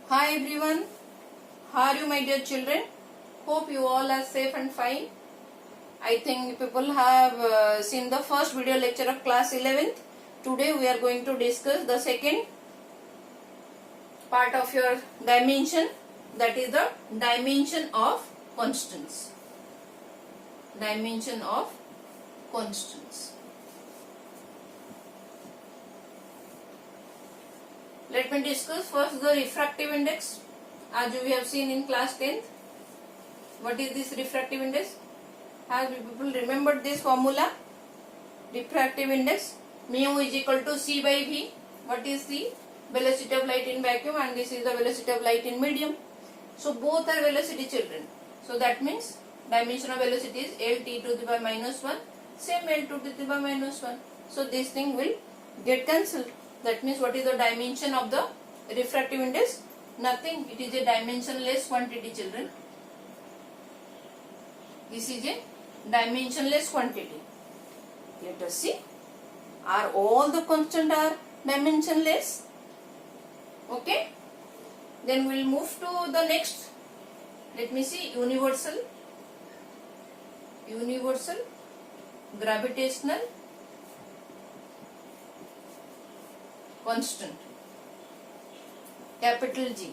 Hi everyone, how are you my dear children? Hope you all are safe and fine. I think people have seen the first video lecture of class 11th. Today we are going to discuss the second part of your dimension, that is the dimension of constants. Dimension of constants. Let me discuss first the refractive index, as we have seen in class 10th. What is this refractive index? Have people remembered this formula? Refractive index, mu is equal to c by v. What is the velocity of light in vacuum, and this is the velocity of light in medium. So both are velocity, children. So that means dimension of velocity is L t to the power minus 1, same L to the power minus 1. So this thing will get cancelled. That means what is the dimension of the refractive index? Nothing. It is a dimensionless quantity, children. This is a dimensionless quantity. Let us see. Are all the constants are dimensionless? Okay. Then we will move to the next. Let me see. Universal gravitational constant, capital G.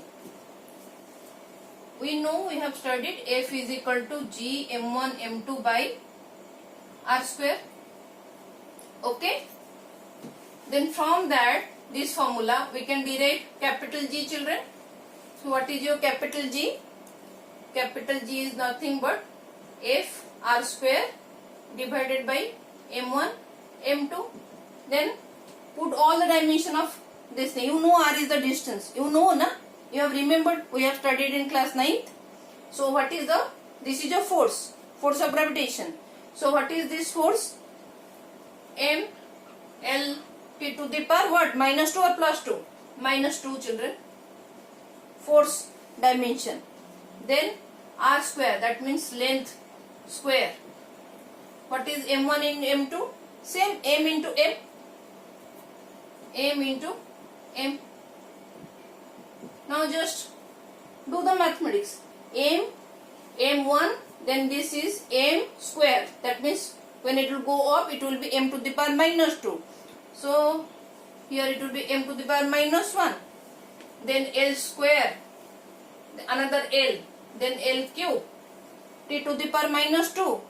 We know, we have studied F is equal to G m1 m2 by r square. Okay. Then from that, this formula we can derive capital G, children. So what is your capital G? Capital G is nothing but F r square divided by m1 m2. Then put all the dimension of this thing. You know r is the distance. You know, na? You have remembered. We have studied in class 9th. So what is the? This is a force of gravitation. So what is this force? M L t to the power what? Minus 2 or plus 2? Minus 2, children. Force dimension. Then r square, that means length square. What is m1 in m2? Same, m into m. M into m. Now just do the mathematics. M1, then this is m square. That means when it will go up, it will be m to the power minus 2. So here it will be m to the power minus 1. Then L square, another L, then L cube, t to the power minus 2,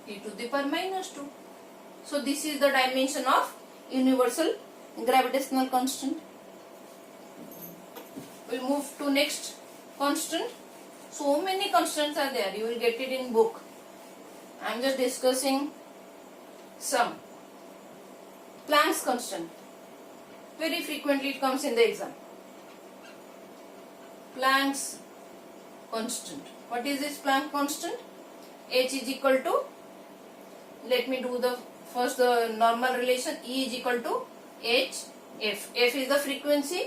t to the power minus 2. So this is the dimension of universal gravitational constant. We will move to next constant. So many constants are there. You will get it in book. I am just discussing some. Planck's constant. Very frequently it comes in the exam. Planck's constant. What is this Planck constant? H is equal to, let me do the first the normal relation. E is equal to H F. F is the frequency,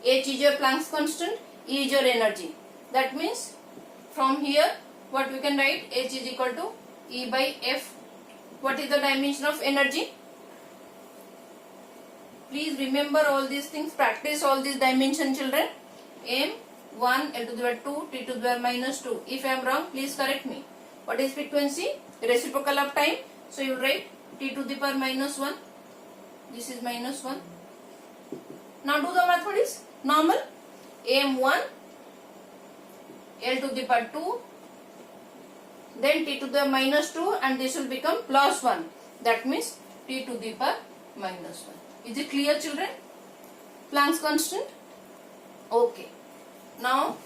H is your Planck's constant, E is your energy. That means from here what we can write? H is equal to E by F. What is the dimension of energy? Please remember all these things. Practice all these dimension, children. M1 L to the power 2 t to the power minus 2. If I am wrong, please correct me. What is frequency? Reciprocal of time. So you write t to the power minus 1. This is minus 1. Now do the mathematics. Normal. M1 L to the power 2. Then t to the minus 2, and this will become plus 1. That means t to the power minus 1. Is it clear, children? Planck's constant? Okay. Now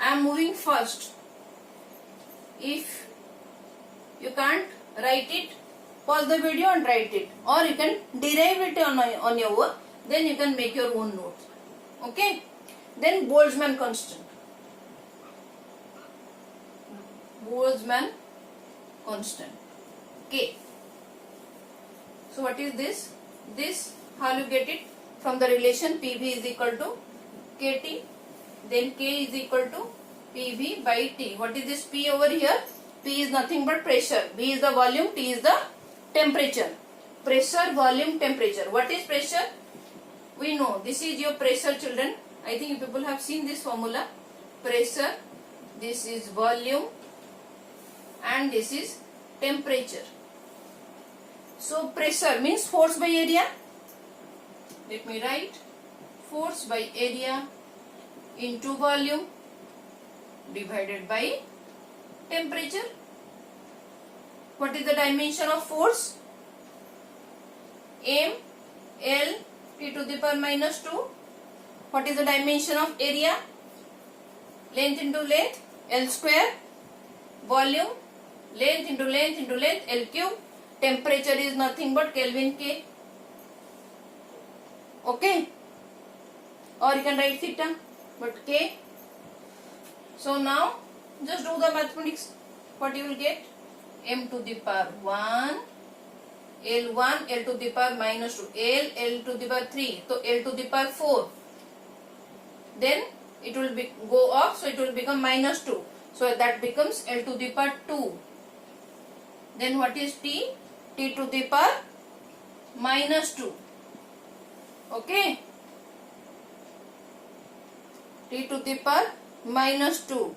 I am moving first. If you can't write it, pause the video and write it, or you can derive it on your own. Then you can make your own notes. Okay. Then Boltzmann constant. Boltzmann constant. K. So what is this? This, how you get it? From the relation PV is equal to KT. Then K is equal to PV by T. What is this P over here? P is nothing but pressure. V is the volume. T is the temperature. Pressure, volume, temperature. What is pressure? we know this is your pressure, children. I think you people have seen this formula. Pressure, this is volume, and this is temperature. So pressure means force by area. Let me write force by area into volume divided by temperature. What is the dimension of force? M L T to the power minus 2. What is the dimension of area? Length into length, L square. Volume, length into length into length, L cube. Temperature is nothing but Kelvin K. Okay? Or you can write theta, but K. So now, just do the mathematics. What you will get? M to the power 1, L1, L to the power minus 2, L to the power 3, so L to the power 4. Then it will go off, so it will become minus 2. So that becomes L to the power 2. Then what is T? T to the power minus 2. Okay? T to the power minus 2.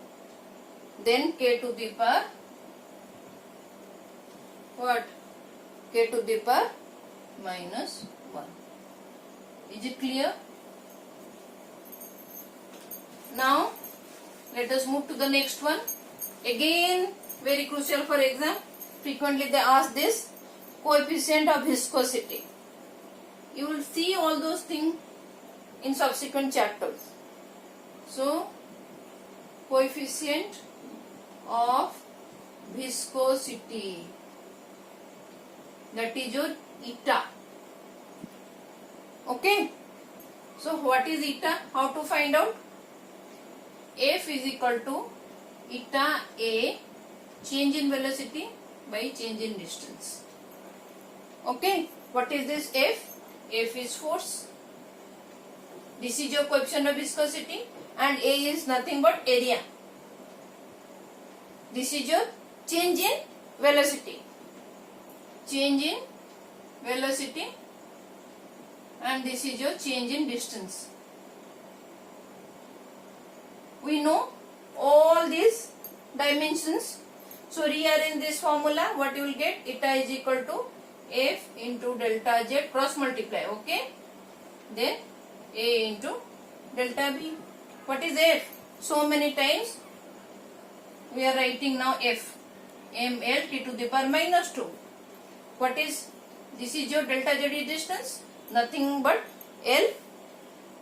Then K to the power what? K to the power minus 1. Is it clear? Now let us move to the next one. Again very crucial for exam. Frequently they ask this, coefficient of viscosity. You will see all those things in subsequent chapters. So coefficient of viscosity, that is your eta. Okay? So what is eta? How to find out? F is equal to eta A, change in velocity by change in distance. Okay? What is this F? F is force. This is your coefficient of viscosity, and A is nothing but area. This is your change in velocity. Change in velocity, and this is your change in distance. We know all these dimensions. So rearrange this formula. What you will get? Eta is equal to F into delta Z cross multiply. Okay? Then A into delta B. What is F? So many times we are writing now F. ML T to the power minus 2. What is? This is your delta Z distance. Nothing but L.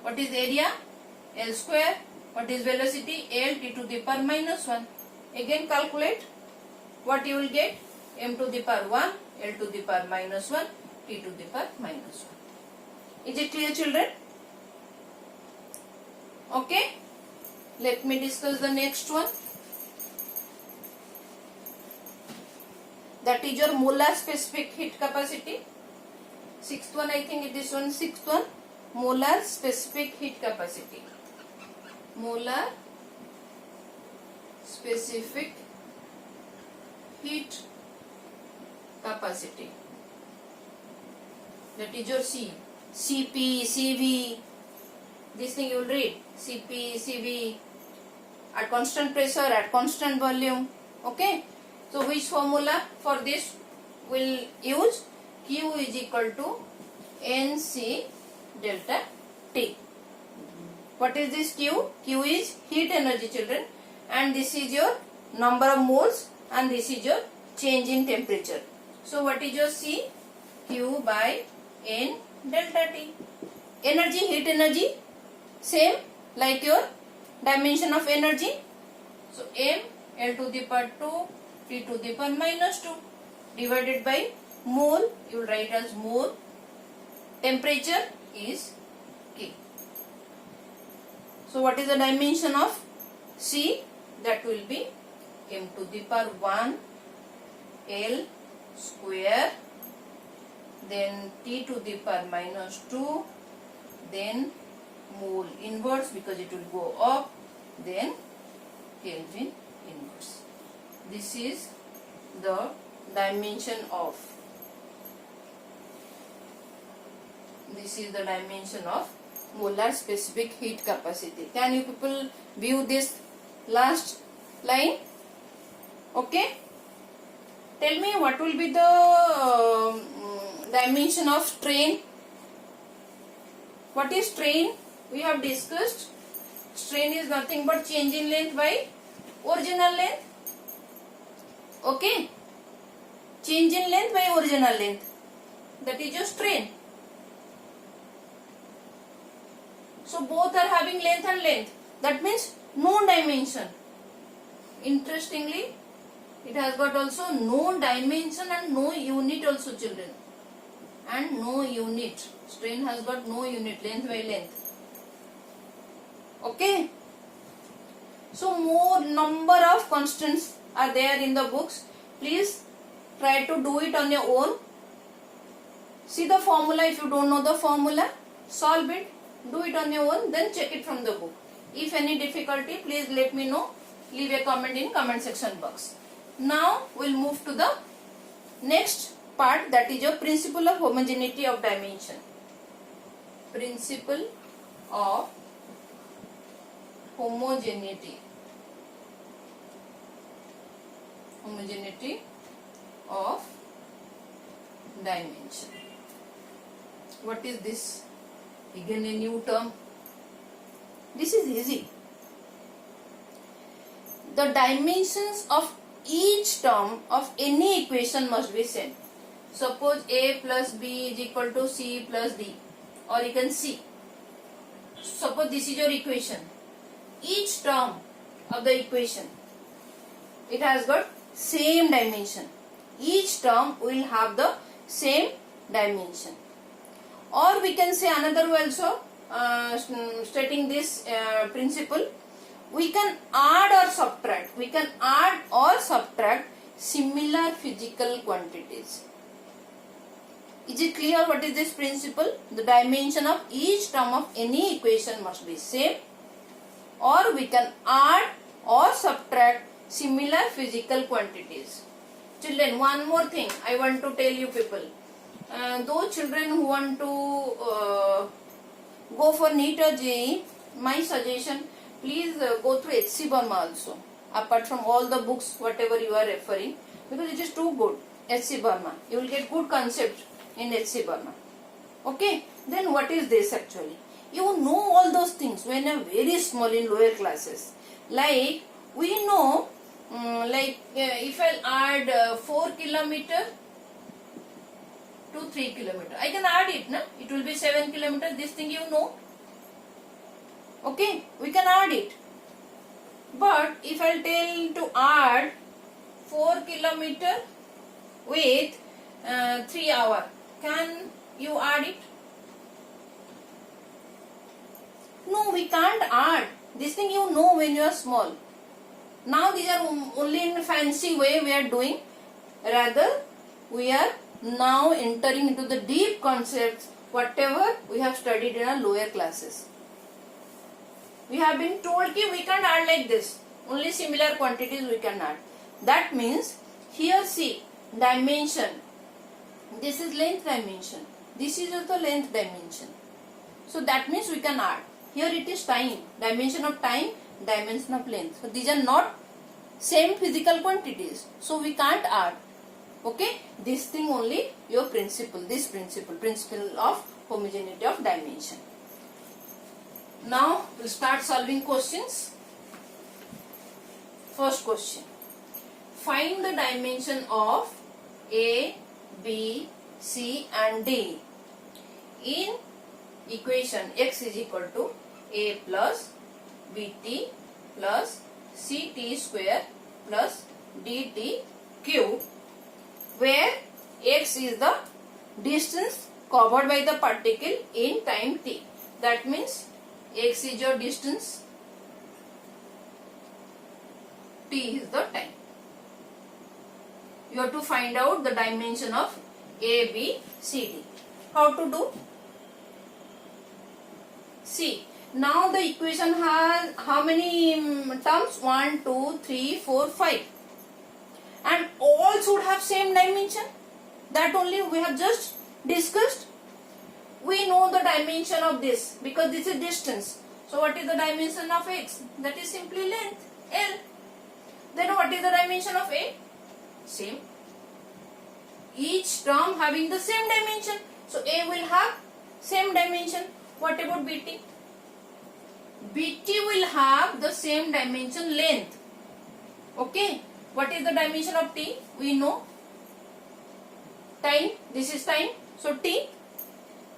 What is area? L square. What is velocity? L T to the power minus 1. Again calculate. What you will get? M to the power 1, L to the power minus 1, T to the power minus 1. Is it clear, children? Okay. Let me discuss the next one. That is your molar specific heat capacity. Sixth one, I think it is one. Sixth one, molar specific heat capacity. Molar specific heat capacity. That is your C. Cp, Cv. This thing you will read. Cp, Cv. At constant pressure, at constant volume. Okay. So which formula for this will use? Q is equal to Nc delta T. What is this Q? Q is heat energy, children, and this is your number of moles, and this is your change in temperature. So what is your C? Q by N delta T. Energy, heat energy, same like your dimension of energy. So M L to the power 2 T to the power minus 2 divided by mole, you will write as mole. Temperature is K. So what is the dimension of C? That will be M to the power 1 L square, then T to the power minus 2, then mole inverse because it will go up, then Kelvin inverse. This is the dimension of This is the dimension of molar specific heat capacity. Can you people view this last line? Okay. Tell me what will be the dimension of strain. What is strain? We have discussed. Strain is nothing but change in length by original length. Okay. Change in length by original length. That is your strain. So both are having length and length. That means no dimension. Interestingly, it has got also no dimension and no unit also, children. And no unit. Strain has got no unit, length by length. Okay. So more number of constants are there in the books. Please try to do it on your own. See the formula. If you don't know the formula, solve it. Do it on your own. Then check it from the book. If any difficulty, please let me know. Leave a comment in comment section box. Now we'll move to the next part, that is your principle of homogeneity of dimension. Principle of homogeneity. Homogeneity of dimension. What is this? Again a new term. This is easy. The dimensions of each term of any equation must be same. Suppose A plus B is equal to C plus D, or you can C. Suppose this is your equation. Each term of the equation, it has got same dimension. Each term will have the same dimension. Or we can say another way also, stating this principle, we can add or subtract. We can add or subtract similar physical quantities. Is it clear what is this principle? The dimension of each term of any equation must be same, or we can add or subtract similar physical quantities. Children, one more thing I want to tell you people. Those children who want to go for NEET or JEE, my suggestion, please go through HC Burma also, apart from all the books whatever you are referring, because it is too good. HC Burma, you will get good concept in HC Burma. Okay, then what is this actually? You know all those things when you are very small in lower classes. Like we know, if I add 4 kilometer to 3 kilometer, I can add it, na? It will be 7 kilometers. This thing you know. Okay, we can add it. But if I tell to add 4 kilometer with 3 hours, can you add it? No, we can't add. This thing you know when you are small. Now these are only in a fancy way we are doing. Rather, we are now entering into the deep concepts whatever we have studied in our lower classes. We have been told that we can't add like this. Only similar quantities we can add. That means here see dimension. This is length dimension. This is also length dimension. So that means we can add. Here it is time. Dimension of time, dimension of length. So these are not same physical quantities. So we can't add. Okay. This thing only your principle. This principle of homogeneity of dimension. Now we'll start solving questions. First question. Find the dimension of A, B, C and D in equation x is equal to A plus BT plus CT square plus DT cube, where x is the distance covered by the particle in time t. That means x is your distance, t is the time. You have to find out the dimension of A, B, C, D. How to do? See, now the equation has how many terms? 1, 2, 3, 4, 5. And all should have same dimension. That only we have just discussed. we know the dimension of this because this is distance. So what is the dimension of x? That is simply length, L. Then what is the dimension of A? Same. Each term having the same dimension. So A will have same dimension. What about BT? BT will have the same dimension, length. Okay. What is the dimension of T? We know. Time. This is time. So T.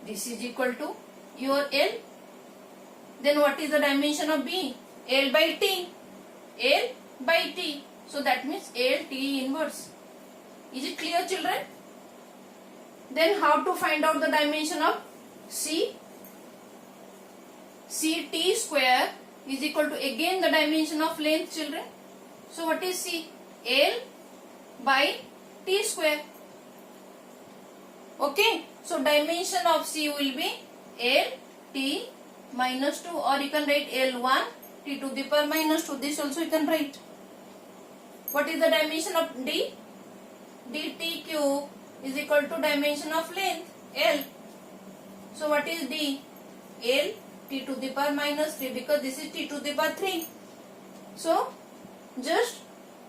This is equal to your L. Then what is the dimension of B? L by T. L by T. So that means L T inverse. Is it clear, children? Then how to find out the dimension of C? C T square is equal to again the dimension of length, children. So what is C? L by T square. Okay. So dimension of C will be L T minus 2, or you can write L1 T to the power minus 2. This also you can write. What is the dimension of D? dt cube is equal to dimension of length, L. So what is D? L T to the power minus 3, because this is T to the power 3. So just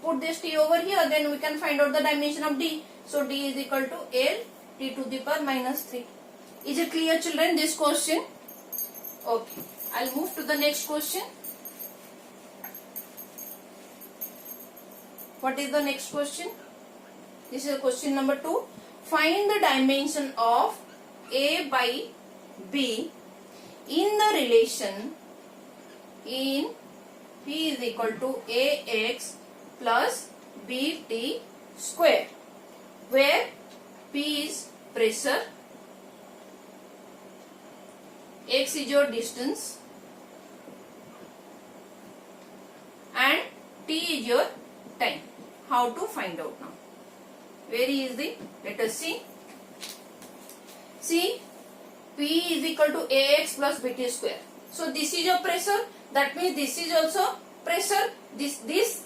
put this T over here, then we can find out the dimension of D. So D is equal to L T to the power minus 3. Is it clear, children, this question? Okay. I'll move to the next question. What is the next question? This is question number 2. Find the dimension of A by B in the relation in P is equal to AX plus BT square, where P is pressure, X is your distance, and T is your time. How to find out now? Very easy. Let us see. See, P is equal to AX plus BT square. So this is your pressure. That means this is also pressure. This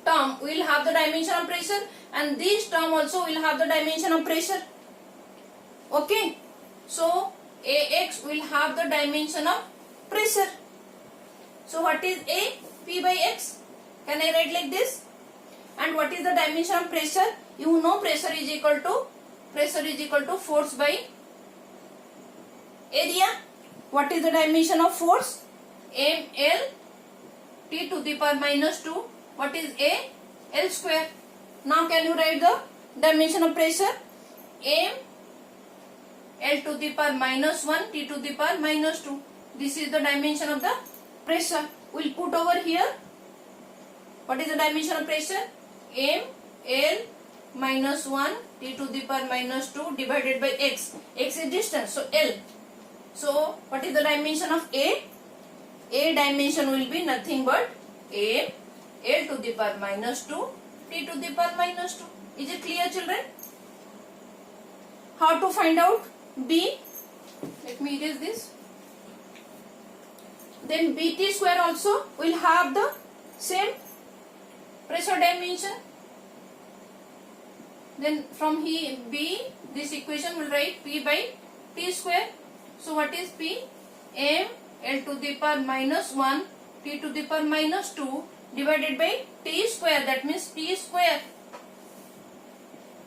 term will have the dimension of pressure, and this term also will have the dimension of pressure. Okay. So AX will have the dimension of pressure. So what is A? P by X. Can I write like this? And what is the dimension of pressure? You know pressure is equal to force by area. What is the dimension of force? ml T to the power minus 2. What is A? L square. Now can you write the dimension of pressure? m L to the power minus 1 T to the power minus 2. This is the dimension of the pressure. We'll put over here. What is the dimension of pressure? m L minus 1 T to the power minus 2 divided by X. X is distance, so L. So what is the dimension of A? A dimension will be nothing but m L to the power minus 2 T to the power minus 2. Is it clear, children? How to find out B? Let me erase this. Then BT square also will have the same pressure dimension. Then from here B, this equation will write P by T square. So what is P? M L to the power minus 1 T to the power minus 2 divided by T square. That means T square.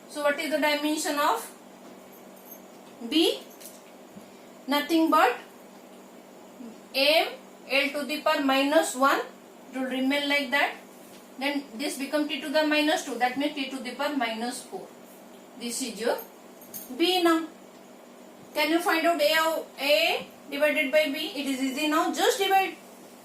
So what is the dimension of B? Nothing but M L to the power minus 1. It will remain like that. Then this becomes T to the minus 2. That means T to the power minus 4. This is your B now. Can you find out A divided by B? It is easy now. Just divide.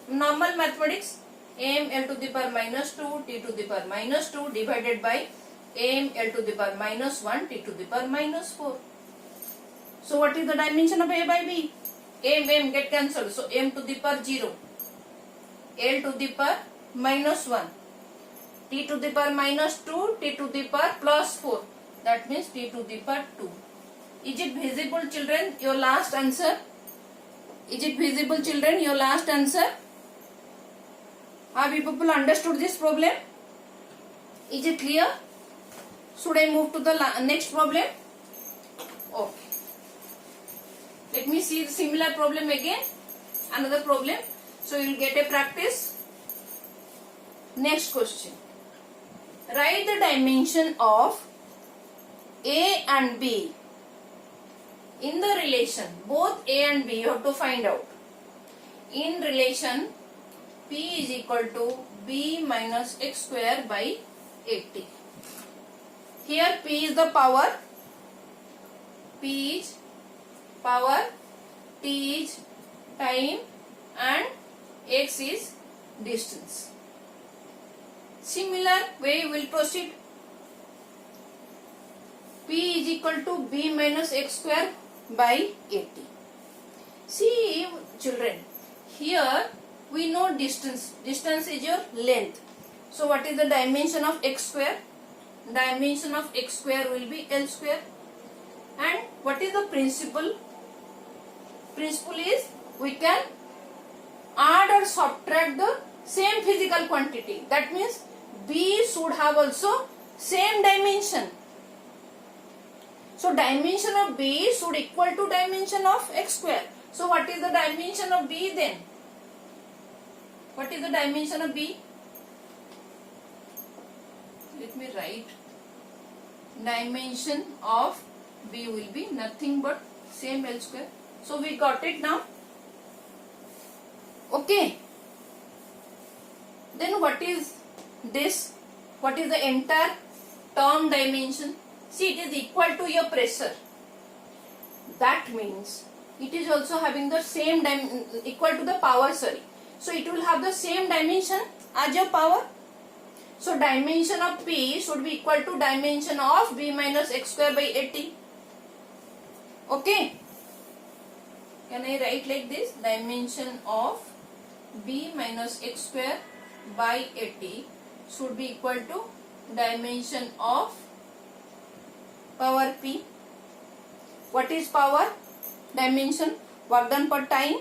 Normal mathematics. M L to the power minus 2 T to the power minus 2 divided by M L to the power minus 1 T to the power minus 4. So what is the dimension of A by B? M get cancelled. So M to the power 0. L to the power minus 1. T to the power minus 2, T to the power plus 4. That means T to the power 2. Is it visible, children? Your last answer? Is it visible, children? Your last answer? Have you people understood this problem? Is it clear? Should I move to the next problem? Okay. Let me see the similar problem again. Another problem. So you will get a practice. Next question. Write the dimension of A and B in the relation. Both A and B you have to find out. In relation P is equal to B minus x square by 80. Here P is the power. P is power, T is time and x is distance. Similar way we will proceed. P is equal to B minus x square by 80. See children, here we know distance. Distance is your length. So what is the dimension of x square? Dimension of x square will be L square. And what is the principle? Principle is we can add or subtract the same physical quantity. That means B should have also same dimension. So dimension of B should equal to dimension of x square. So what is the dimension of B then? What is the dimension of B? Let me write. Dimension of B will be nothing but same L square. So we got it now. Okay. Then what is this? What is the entire term dimension? See, it is equal to your pressure. That means it is also having the same equal to the power, sorry. So it will have the same dimension as your power. So dimension of P should be equal to dimension of B minus x square by 80. Okay. Can I write like this? Dimension of B minus x square by 80 should be equal to dimension of power P. What is power? Dimension, work done per time.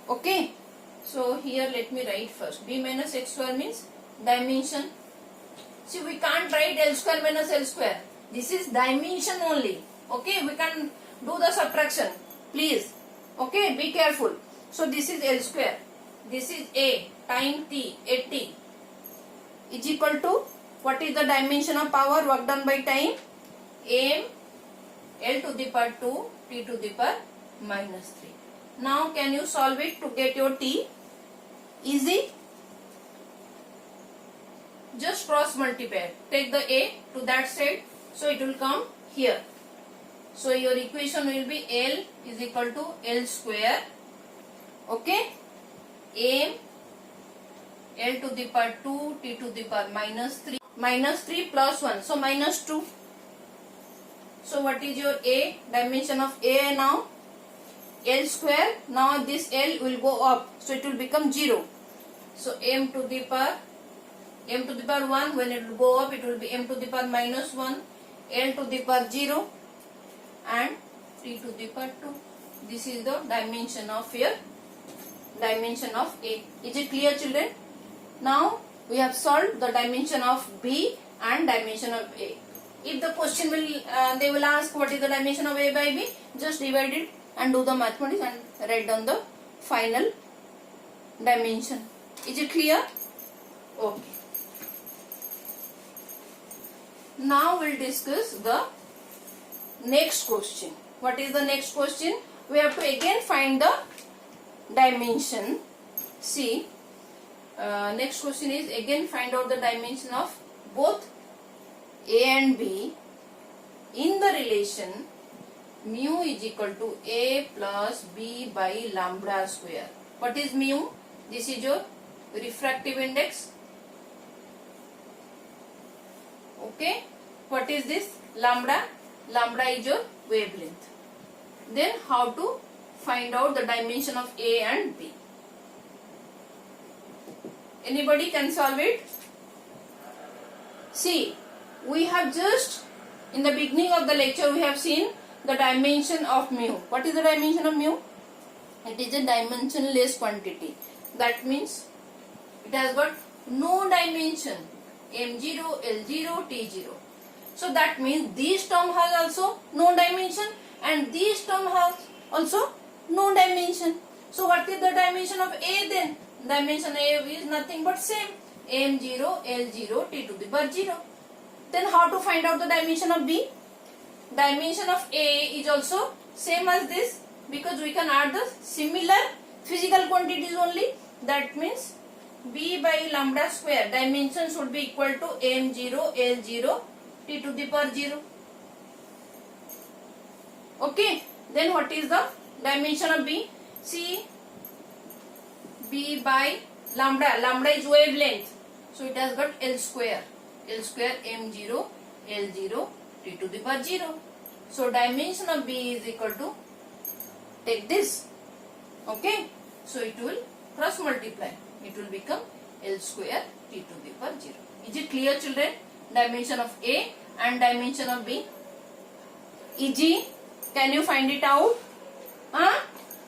Okay. So here let me write first. B minus x square means dimension. See, we can't write L square minus L square. This is dimension only. Okay, we can do the subtraction. Please. Okay, be careful. So this is L square. This is A, time T, 80 is equal to, what is the dimension of power, work done by time? M, L to the power 2, T to the power minus 3. Now can you solve it to get your T? Easy. Just cross multiply. Take the A to that side. So it will come here. So your equation will be L is equal to L square. Okay. M, L to the power 2, T to the power minus 3. Minus 3 plus 1. So minus 2. So what is your A? Dimension of A now? L square. Now this L will go up. So it will become 0. So M to the power 1, when it will go up, it will be M to the power minus 1, L to the power 0 and T to the power 2. This is the dimension of here, dimension of A. Is it clear, children? Now we have solved the dimension of B and dimension of A. If the question will, they will ask what is the dimension of A by B, just divide it and do the mathematics and write down the final dimension. Is it clear? Okay. Now we'll discuss the next question. What is the next question? We have to again find the dimension. See, next question is again find out the dimension of both A and B in the relation mu is equal to A plus B by lambda square. What is mu? This is your refractive index. Okay. What is this? Lambda. Lambda is your wavelength. Then how to find out the dimension of A and B? Anybody can solve it? See, we have just in the beginning of the lecture we have seen the dimension of mu. What is the dimension of mu? It is a dimensionless quantity. That means it has got no dimension. M0, L0, T0. So that means this term has also no dimension and this term has Also no dimension. So what is the dimension of A then? Dimension A is nothing but same. M0, L0, T to the power 0. Then how to find out the dimension of B? Dimension of A is also same as this, because we can add the similar physical quantities only. That means B by lambda square dimension should be equal to M0, L0, T to the power 0. Okay. Then what is the dimension of B? See, B by lambda. Lambda is wavelength. So it has got L square. L square M0, L0, T to the power 0. So dimension of B is equal to, take this. Okay. So it will cross multiply. It will become L square T to the power 0. Is it clear, children? Dimension of A and dimension of B. Easy. Can you find it out? Huh?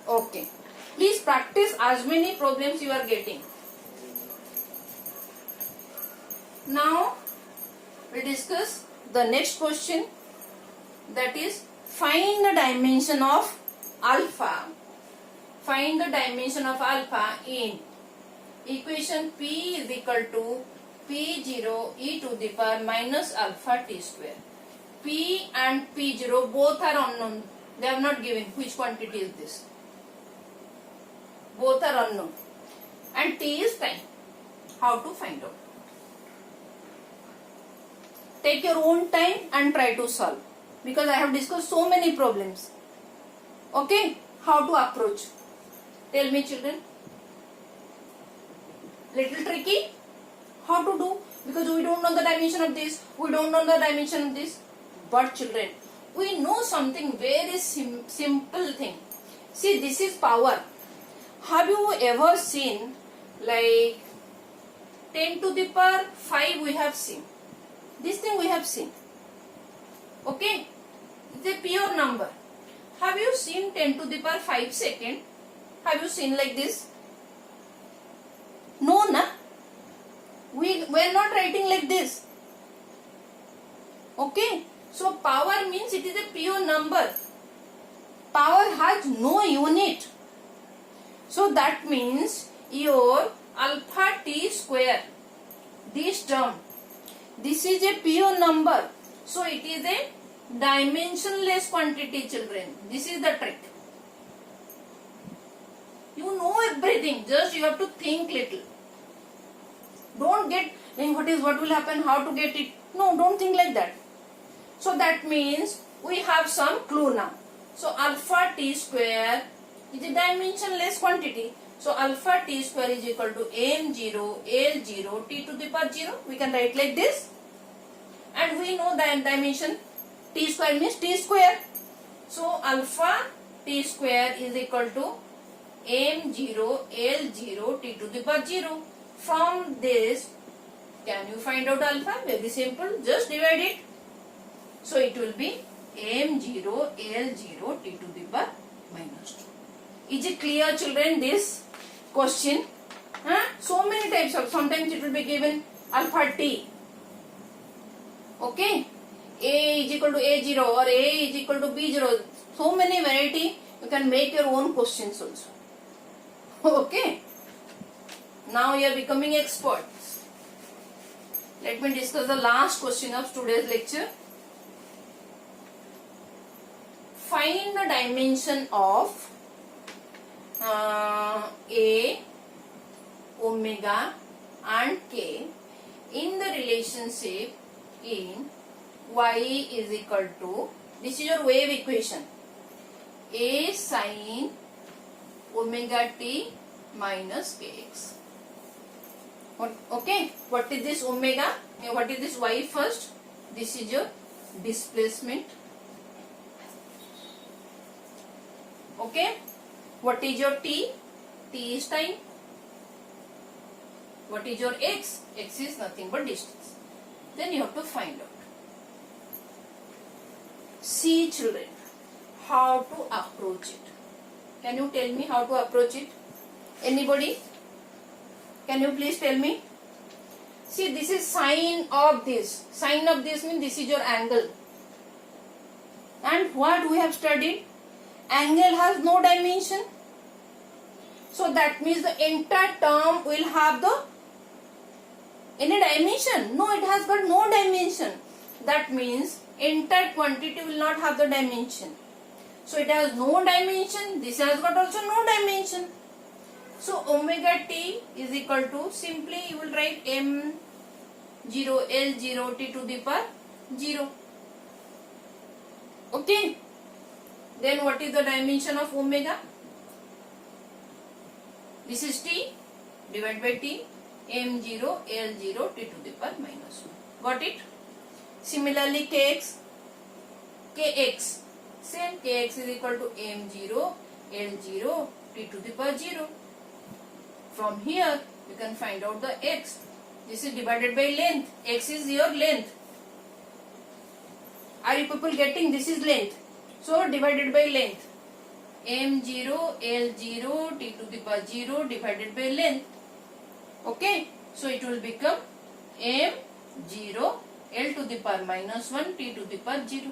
Okay. Please practice as many problems you are getting. Now we discuss the next question, that is find the dimension of alpha. Find the dimension of alpha in equation P is equal to P0 e to the power minus alpha t square. P and P0 both are unknown. They have not given which quantity is this. Both are unknown. And t is time. How to find out? Take your own time and try to solve, because I have discussed so many problems. Okay? How to approach? Tell me, children. Little tricky? How to do? Because we don't know the dimension of this. We don't know the dimension of this. But children, we know something very simple thing. See, this is power. Have you ever seen like 10 to the power 5 we have seen? This thing we have seen. Okay? It's a pure number. Have you seen 10 to the power 5 second? Have you seen like this? No, na? We are not writing like this. Okay? So power means it is a pure number. Power has no unit. So that means your alpha t square, this term, this is a pure number. So it is a dimensionless quantity, children. This is the trick. You know everything, just you have to think little. Don't get what will happen, how to get it. No, don't think like that. So that means we have some clue now. So alpha t square is a dimensionless quantity. So alpha t square is equal to m0 l0 t to the power 0. We can write like this. And we know the dimension t square means t square. So alpha t square is equal to m0 l0 t to the power 0. From this, can you find out alpha? Very simple. Just divide it. So it will be m0 l0 t to the power minus 2. Is it clear, children, this question? So many types of, sometimes it will be given alpha t. Okay? A is equal to A0 or A is equal to B0. So many variety, you can make your own questions also. Okay? Now you are becoming experts. Let me discuss the last question of today's lecture. Find the dimension of A, omega and K in the relationship in y is equal to, this is your wave equation, A sin omega t minus kx. Okay, what is this omega? What is this y first? This is your displacement. Okay, what is your t? T is time. What is your x? X is nothing but distance. Then you have to find out. See, children, how to approach it. Can you tell me how to approach it? Anybody? Can you please tell me? See, this is sine of this. Sine of this means this is your angle. And what we have studied? Angle has no dimension. So that means the entire term will have the any dimension? No, it has got no dimension. That means entire quantity will not have the dimension. So it has no dimension. This has got also no dimension. So omega t is equal to, simply you will write m0 L0 t to the power 0. Okay. Then what is the dimension of omega? This is t divided by t, m0 L0 t to the power minus 1. Got it? Similarly kx, same, kx is equal to m0 L0 t to the power 0. From here you can find out the x. This is divided by length. X is your length. Are you people getting? This is length. So divided by length. m0 L0 t to the power 0 divided by length. Okay. So it will become m0 L to the power minus 1 t to the power 0.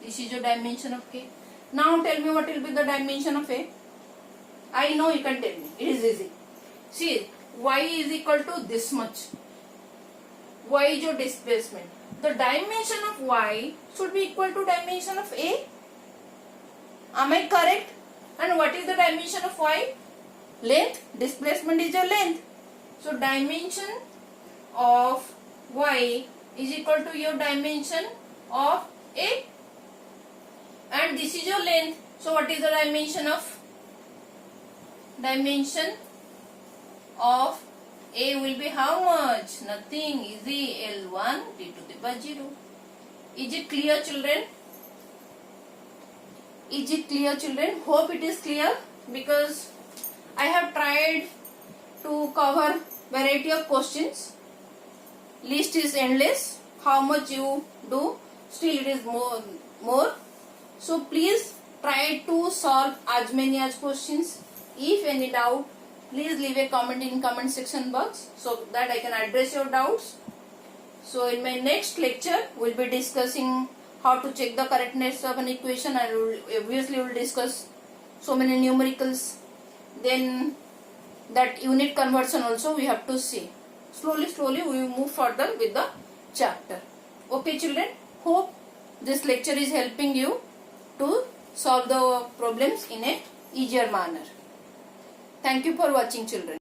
This is your dimension of k. Now tell me what will be the dimension of a. I know you can tell me. It is easy. See, y is equal to this much. Y is your displacement. The dimension of y should be equal to dimension of a. Am I correct? And what is the dimension of y? Length. Displacement is your length. So dimension of y is equal to your dimension of a. And this is your length. So what is the dimension of? Dimension of a will be how much? Nothing. Easy. L1 t to the power 0. Is it clear, children? Is it clear, children? Hope it is clear, because I have tried to cover variety of questions. List is endless. How much you do, still it is more. So please try to solve as many as questions. If any doubt, please leave a comment in comment section box so that I can address your doubts. So in my next lecture, we'll be discussing how to check the correctness of an equation, and obviously we'll discuss so many numericals. Then that unit conversion also we have to see. Slowly we will move further with the chapter. Okay children, hope this lecture is helping you to solve the problems in a easier manner. Thank you for watching, children.